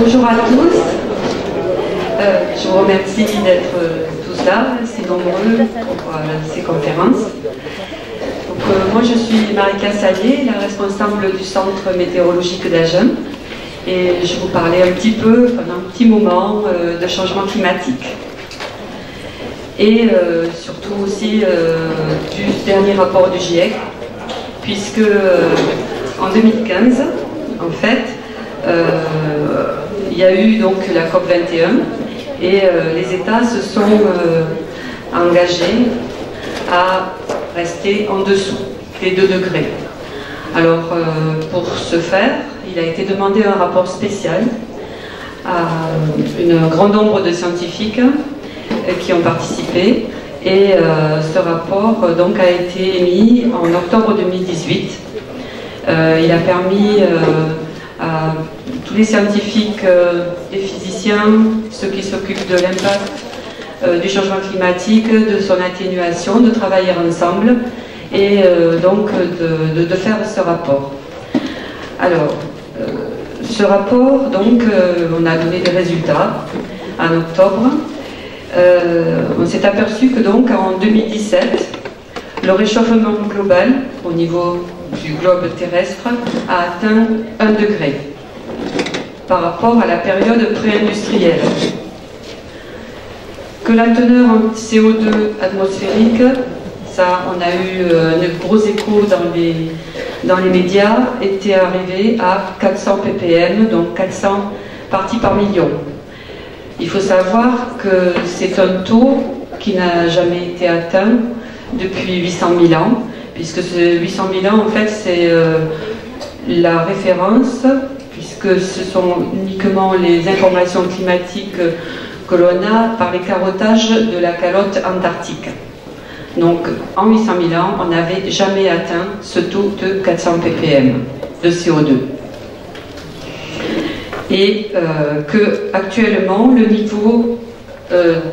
Bonjour à tous, je vous remercie d'être tous là, si nombreux pour ces conférences. Donc, moi je suis Marika Sallier, la responsable du centre météorologique d'Agen, et je vais vous parler un petit peu, pendant un petit moment, de changement climatique. Et surtout aussi du dernier rapport du GIEC, puisque en 2015, en fait, il y a eu donc la COP21 et les États se sont engagés à rester en dessous des 2 degrés. Alors pour ce faire, il a été demandé un rapport spécial à un grand nombre de scientifiques qui ont participé, et ce rapport donc a été émis en octobre 2018. Il a permis à tous les scientifiques, les physiciens, ceux qui s'occupent de l'impact du changement climatique, de son atténuation, de travailler ensemble et donc de faire ce rapport. Alors, ce rapport, donc, on a donné des résultats en octobre. On s'est aperçu que donc en 2017, le réchauffement global au niveau du globe terrestre a atteint 1 degré par rapport à la période pré-industrielle. Que la teneur en CO2 atmosphérique, ça on a eu un gros écho dans les médias, était arrivé à 400 ppm, donc 400 parties par million. Il faut savoir que c'est un taux qui n'a jamais été atteint depuis 800 000 ans, puisque ce 800 000 ans, en fait, c'est la référence, puisque ce sont uniquement les informations climatiques que l'on a par les carottages de la calotte antarctique. Donc, en 800 000 ans, on n'avait jamais atteint ce taux de 400 ppm de CO2. Et que actuellement le niveau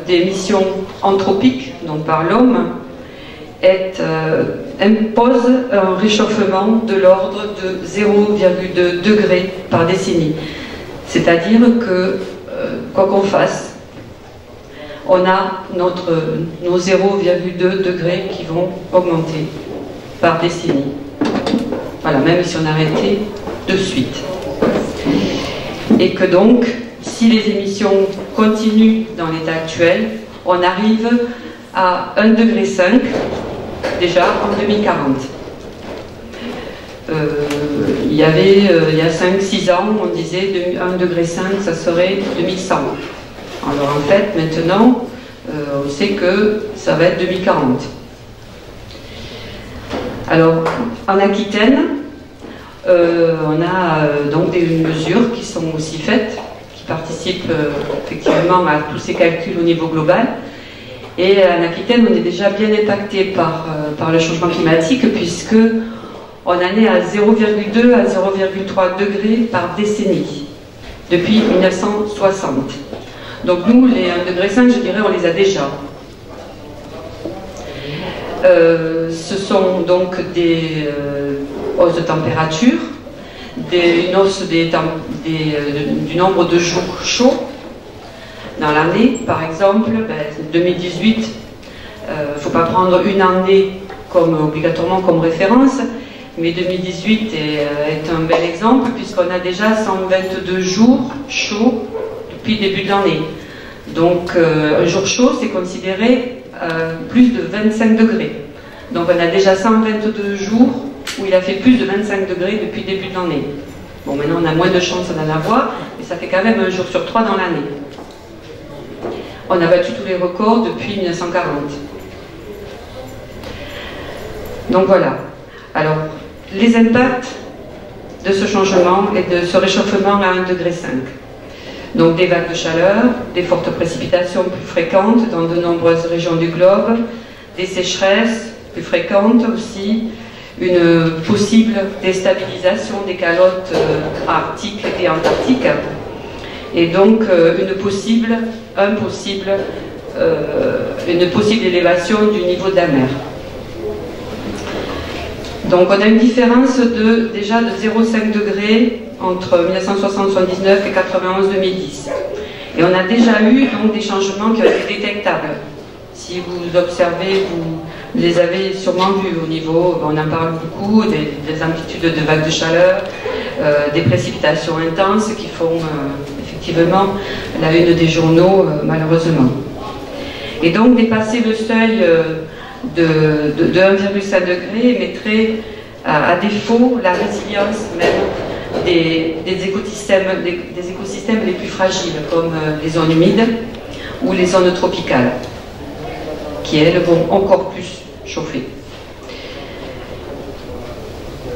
d'émissions anthropiques, donc par l'homme, impose un réchauffement de l'ordre de 0,2 degrés par décennie. C'est-à-dire que, quoi qu'on fasse, on a nos 0,2 degrés qui vont augmenter par décennie. Voilà, même si on arrêtait de suite. Et que donc, si les émissions continuent dans l'état actuel, on arrive à 1,5 degré déjà en 2040. Il y a 5-6 ans, on disait 1,5 degré, ça serait 2100. Alors en fait, maintenant, on sait que ça va être 2040. Alors, en Aquitaine, on a donc des mesures qui sont aussi faites, qui participent effectivement à tous ces calculs au niveau global. Et en Aquitaine, on est déjà bien impacté par le changement climatique, puisque on en est à 0,2 à 0,3 degrés par décennie, depuis 1960. Donc nous, les 1,5 degré, je dirais, on les a déjà. Ce sont donc des hausses de température, une hausse du nombre de jours chauds dans l'année. Par exemple, 2018, il ne faut pas prendre une année obligatoirement comme référence, mais 2018 est un bel exemple, puisqu'on a déjà 122 jours chauds depuis le début de l'année. Donc un jour chaud, c'est considéré plus de 25 degrés. Donc on a déjà 122 jours où il a fait plus de 25 degrés depuis le début de l'année. Bon, maintenant on a moins de chances d'en avoir, mais ça fait quand même 1 jour sur 3 dans l'année. On a battu tous les records depuis 1940. Donc voilà. Alors, les impacts de ce changement et de ce réchauffement à 1,5 degré. Donc des vagues de chaleur, des fortes précipitations plus fréquentes dans de nombreuses régions du globe, des sécheresses plus fréquentes aussi, une possible déstabilisation des calottes arctiques et antarctiques, et donc une possible élévation du niveau de la mer. Donc on a une différence déjà de 0,5 degrés entre 1979 et 91-2010. Et on a déjà eu donc des changements qui ont été détectables. Si vous observez, vous les avez sûrement vus au niveau, on en parle beaucoup, des amplitudes de vagues de chaleur, des précipitations intenses qui font effectivement la une des journaux malheureusement. Et donc dépasser le seuil de 1,5 degré mettrait à défaut la résilience même des écosystèmes les plus fragiles, comme les zones humides ou les zones tropicales, qui elles vont encore plus chauffer.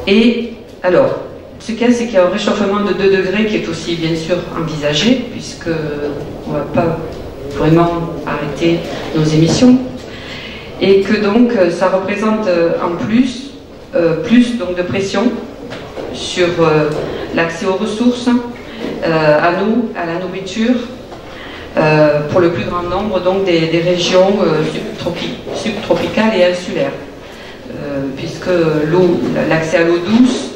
Et alors, ce qu'il y a, c'est qu'il y a un réchauffement de 2 degrés qui est aussi bien sûr envisagé, puisque on ne va pas vraiment arrêter nos émissions, et que donc ça représente en plus donc de pression sur l'accès aux ressources, à l'eau, à la nourriture, pour le plus grand nombre donc des régions subtropicales et insulaires, puisque l'accès à l'eau douce,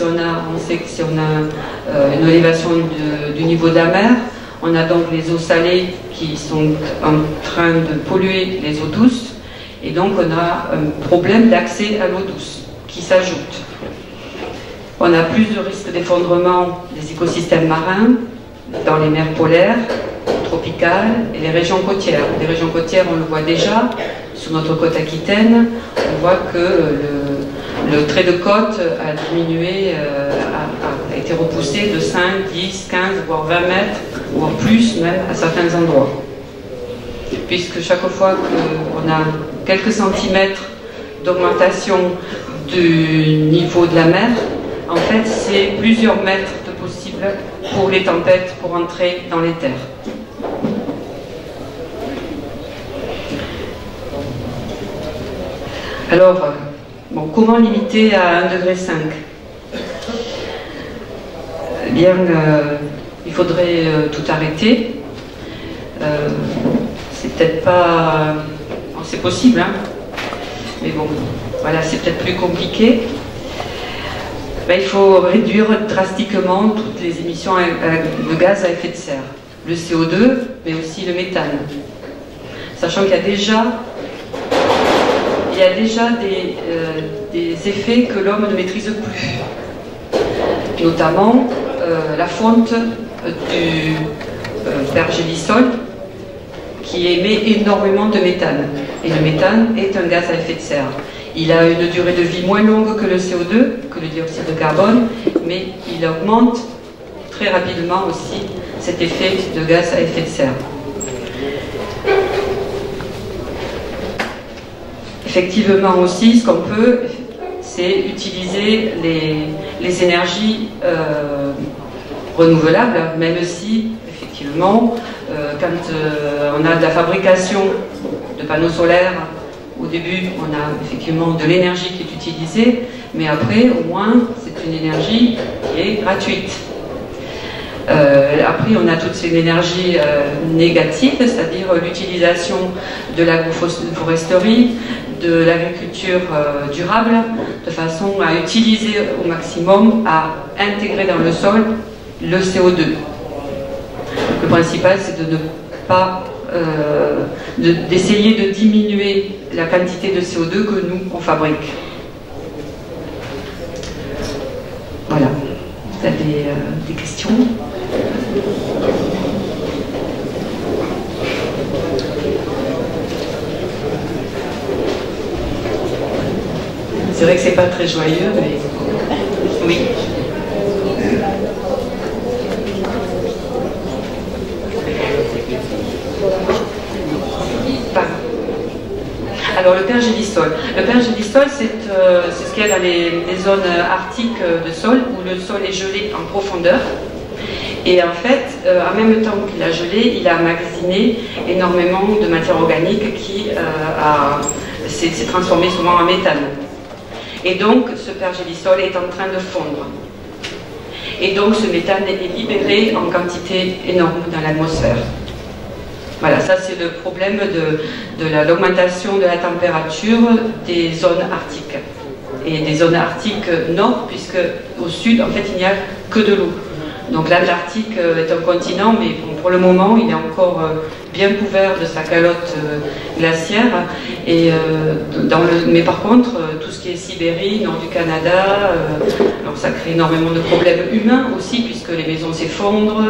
on sait que si on a une élévation du niveau de la mer, on a donc les eaux salées qui sont en train de polluer les eaux douces, et donc on a un problème d'accès à l'eau douce qui s'ajoute. On a plus de risques d'effondrement des écosystèmes marins dans les mers polaires, tropicales et les régions côtières. Les régions côtières, on le voit déjà, sur notre côte aquitaine, on voit que le trait de côte a diminué, a été repoussé de 5, 10, 15, voire 20 mètres, voire plus même à certains endroits. Puisque chaque fois qu'on a quelques centimètres d'augmentation du niveau de la mer, en fait c'est plusieurs mètres de possible pour les tempêtes pour entrer dans les terres. Alors, bon, comment limiter à 1,5 degré? Eh bien, il faudrait tout arrêter. C'est peut-être pas... Bon, c'est possible, hein, mais bon, voilà, c'est peut-être plus compliqué. Ben, il faut réduire drastiquement toutes les émissions de gaz à effet de serre. Le CO2, mais aussi le méthane. Sachant qu'il y a déjà des effets que l'homme ne maîtrise plus. Notamment la fonte du pergélisol qui émet énormément de méthane. Et le méthane est un gaz à effet de serre. Il a une durée de vie moins longue que le CO2, que le dioxyde de carbone, mais il augmente très rapidement aussi cet effet de gaz à effet de serre. Effectivement aussi, ce qu'on peut, c'est utiliser les énergies renouvelables, même si, effectivement, quand on a de la fabrication de panneaux solaires, au début, on a effectivement de l'énergie qui est utilisée, mais après, au moins, c'est une énergie qui est gratuite. Après, on a toute cette énergie négative, c'est-à-dire l'utilisation de l'agroforesterie, de l'agriculture durable, de façon à utiliser au maximum, à intégrer dans le sol le CO2. Le principal, c'est de ne pas d'essayer de diminuer la quantité de CO2 que nous, on fabrique. Voilà. Vous avez des questions ? C'est vrai que c'est pas très joyeux, mais oui. Alors le pergélisol. Le pergélisol, c'est ce qu'il y a dans les zones arctiques de sol, où le sol est gelé en profondeur. Et en fait, en même temps qu'il a gelé, il a emmagasiné énormément de matière organique qui s'est transformée souvent en méthane. Et donc, ce pergélisol est en train de fondre. Et donc, ce méthane est libéré en quantité énorme dans l'atmosphère. Voilà, ça c'est le problème de l'augmentation de la température des zones arctiques et des zones arctiques nord, puisque au sud, en fait, il n'y a que de l'eau. Donc l'Antarctique est un continent, mais bon, pour le moment, il est encore bien couvert de sa calotte glaciaire. Et, mais par contre, tout ce qui est Sibérie, nord du Canada, alors ça crée énormément de problèmes humains aussi, puisque les maisons s'effondrent.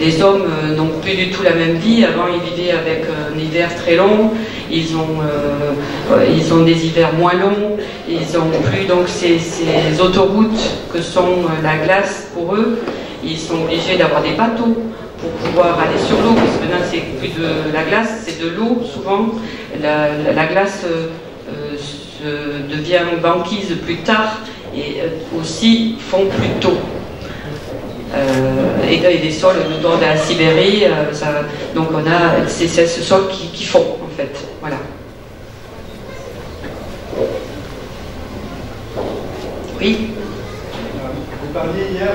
Les hommes n'ont plus du tout la même vie. Avant, ils vivaient avec un hiver très long. Ils ont des hivers moins longs. Ils n'ont plus donc ces autoroutes que sont la glace pour eux. Ils sont obligés d'avoir des bateaux pour pouvoir aller sur l'eau, parce que maintenant c'est plus de la glace, c'est de l'eau souvent. La glace devient banquise plus tard et aussi fond plus tôt. Et des sols au nord de la Sibérie, donc on a c'est ce sol qui fond en fait, voilà. Oui. Vous parliez hier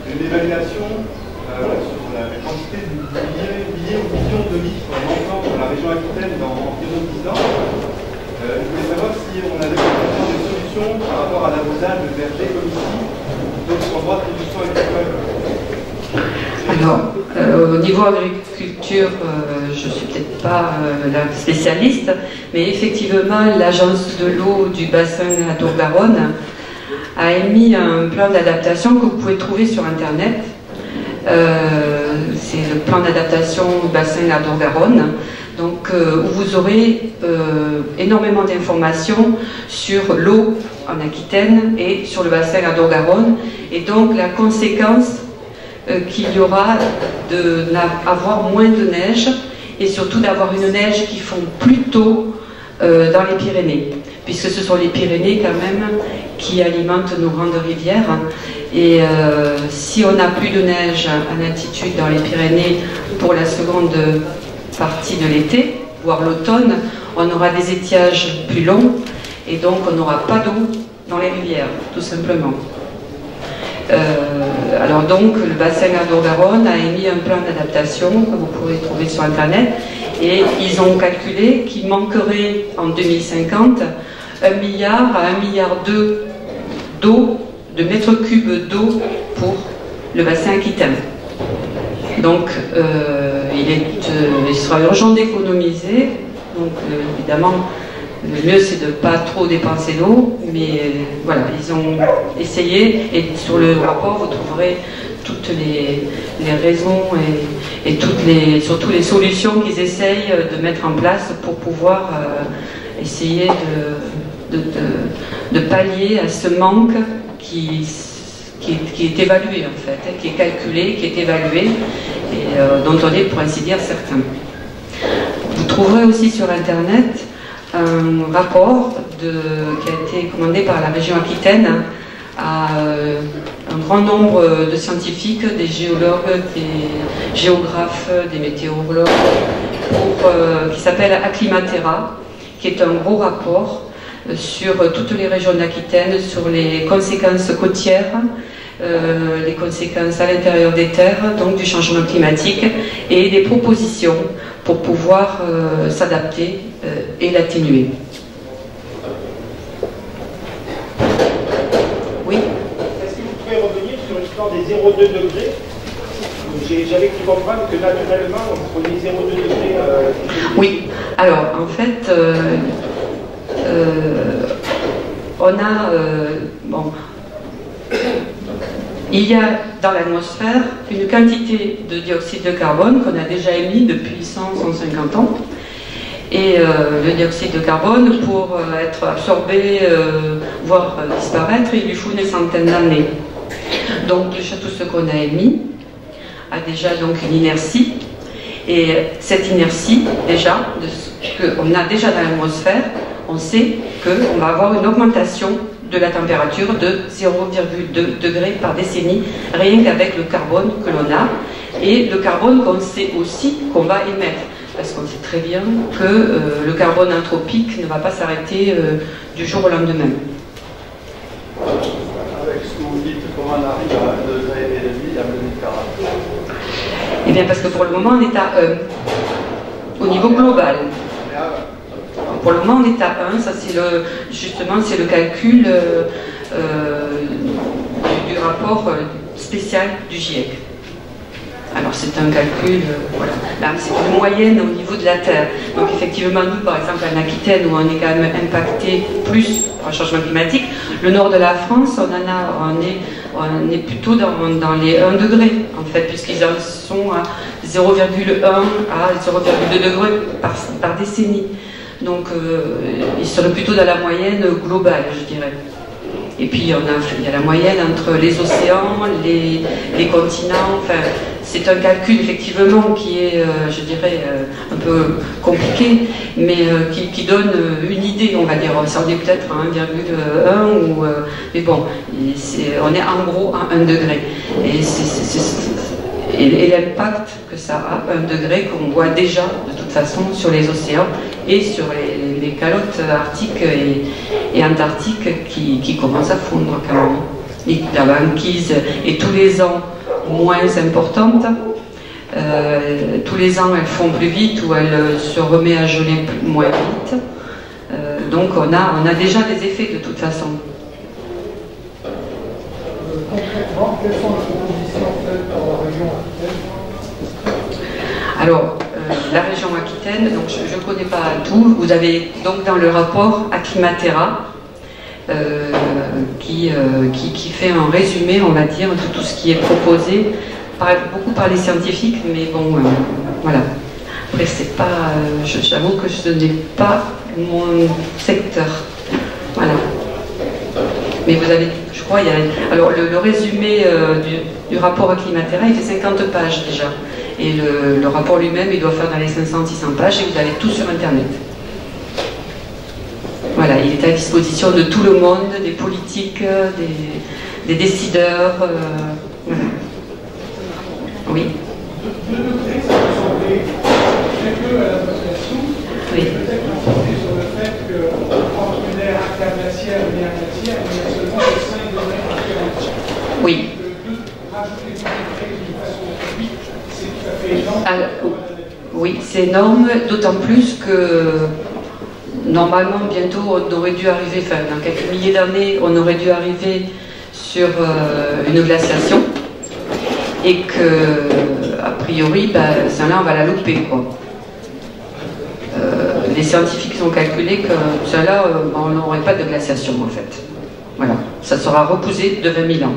d'une évaluation sur la quantité de milliers ou millions de litres manquants dans la région Aquitaine dans environ 10 ans. Je voulais savoir si on avait des solutions par rapport à l'arrosage de vergers comme ici, d'autres endroits de production agricole. Alors, au niveau agriculture, je ne suis peut-être pas la spécialiste, mais effectivement, l'agence de l'eau du bassin Adour-Garonne a émis un plan d'adaptation que vous pouvez trouver sur Internet. C'est le plan d'adaptation du bassin Adour-Garonne, donc où vous aurez énormément d'informations sur l'eau en Aquitaine et sur le bassin Adour-Garonne, et donc la conséquence qu'il y aura d'avoir moins de neige, et surtout d'avoir une neige qui fond plus tôt dans les Pyrénées, puisque ce sont les Pyrénées quand même qui alimentent nos grandes rivières. Et si on n'a plus de neige en altitude dans les Pyrénées pour la seconde partie de l'été, voire l'automne, on aura des étiages plus longs, et donc on n'aura pas d'eau dans les rivières, tout simplement. Alors donc, le bassin Adour-Garonne a émis un plan d'adaptation que vous pourrez trouver sur Internet, et ils ont calculé qu'il manquerait en 2050 1 milliard à 1,2 milliard d'eau, de mètres cubes d'eau pour le bassin aquitaine. Donc, il sera urgent d'économiser. Donc, évidemment, le mieux c'est de ne pas trop dépenser d'eau, mais voilà, ils ont essayé, et sur le rapport vous trouverez toutes les raisons et surtout les solutions qu'ils essayent de mettre en place pour pouvoir essayer de pallier à ce manque qui est évalué en fait, qui est calculé, qui est évalué, et dont on est pour ainsi dire certain. Vous trouverez aussi sur Internet un rapport qui a été commandé par la région Aquitaine à un grand nombre de scientifiques, des géologues, des géographes, des météorologues, qui s'appelle Acclimatera, qui est un gros rapport sur toutes les régions d'Aquitaine, sur les conséquences côtières, les conséquences à l'intérieur des terres, donc du changement climatique, et des propositions pour pouvoir s'adapter et l'atténuer. Oui. Est-ce que vous pouvez revenir sur l'histoire des 0,2 degrés? J'avais cru comprendre que naturellement on prenait 0,2 degrés. Oui, alors en fait, on a bon, il y a dans l'atmosphère une quantité de dioxyde de carbone qu'on a déjà émis depuis 100-150 ans. Et le dioxyde de carbone, pour être absorbé, voire disparaître, il lui faut une centaine d'années. Donc déjà tout ce qu'on a émis a déjà donc une inertie. Et cette inertie, déjà, de ce qu'on a déjà dans l'atmosphère, on sait qu'on va avoir une augmentation de la température de 0,2 degrés par décennie, rien qu'avec le carbone que l'on a, et le carbone qu'on sait aussi qu'on va émettre, parce qu'on sait très bien que le carbone anthropique ne va pas s'arrêter du jour au lendemain. Avec ce que vous dites, comment on arrive à 1,5 degré à mener Eh bien parce que pour le moment on est à 1, au niveau global. pour le moment on est à 1, ça c'est justement c'est le calcul du rapport spécial du GIEC. Alors c'est un calcul, voilà, là c'est une moyenne au niveau de la Terre. Donc effectivement nous par exemple en Aquitaine où on est quand même impacté plus par le changement climatique, le nord de la France on est plutôt dans les 1 degré en fait, puisqu'ils en sont à 0,1 à 0,2 degrés par décennie. Donc ils seraient plutôt dans la moyenne globale, je dirais. Et puis il y a la moyenne entre les océans, les continents, enfin c'est un calcul effectivement qui est, je dirais, un peu compliqué, mais qui donne une idée, on va dire. Ça en est peut-être à 1,1 mais bon, on est en gros à 1 degré. Et l'impact que ça a, 1 degré, qu'on voit déjà de toute façon sur les océans et sur les calottes arctiques et antarctiques qui commencent à fondre quand même. Et la banquise est tous les ans moins importante. Tous les ans elle fond plus vite ou elle se remet à geler moins vite. Donc on a déjà des effets de toute façon. Concrètement, quelles sont les propositions faites par la région Aquitaine? Alors, la région Aquitaine, donc je ne connais pas tout. Vous avez donc dans le rapport Acclimatera qui fait un résumé, on va dire, de tout ce qui est proposé, beaucoup par les scientifiques, mais bon, voilà. Après, c'est pas, j'avoue que ce n'est pas mon secteur. Voilà. Mais vous avez, je crois, alors le résumé du rapport Acclimatera, il fait 50 pages déjà. Et le rapport lui-même, il doit faire dans les 500-600 pages et vous avez tout sur Internet. Voilà, il est à disposition de tout le monde, des politiques, des décideurs. Voilà. Oui. De degrés, ça me semblait très peu à la population. Oui. Peut-être concentré sur le fait qu'entre une ère interglaciaire et une ère glaciaire, il y a seulement 5 degrés de différence. Oui. Rajouter 2 degrés d'une façon gratuite, c'est tout à fait énorme. Oui, c'est énorme, d'autant plus que normalement, bientôt, on aurait dû arriver, enfin, dans quelques milliers d'années, on aurait dû arriver sur une glaciation. Et que, a priori, ben, celle-là, on va la louper, quoi. Les scientifiques ont calculé que celle-là, on n'aurait pas de glaciation, en fait. Voilà, ça sera repoussé de 20 000 ans.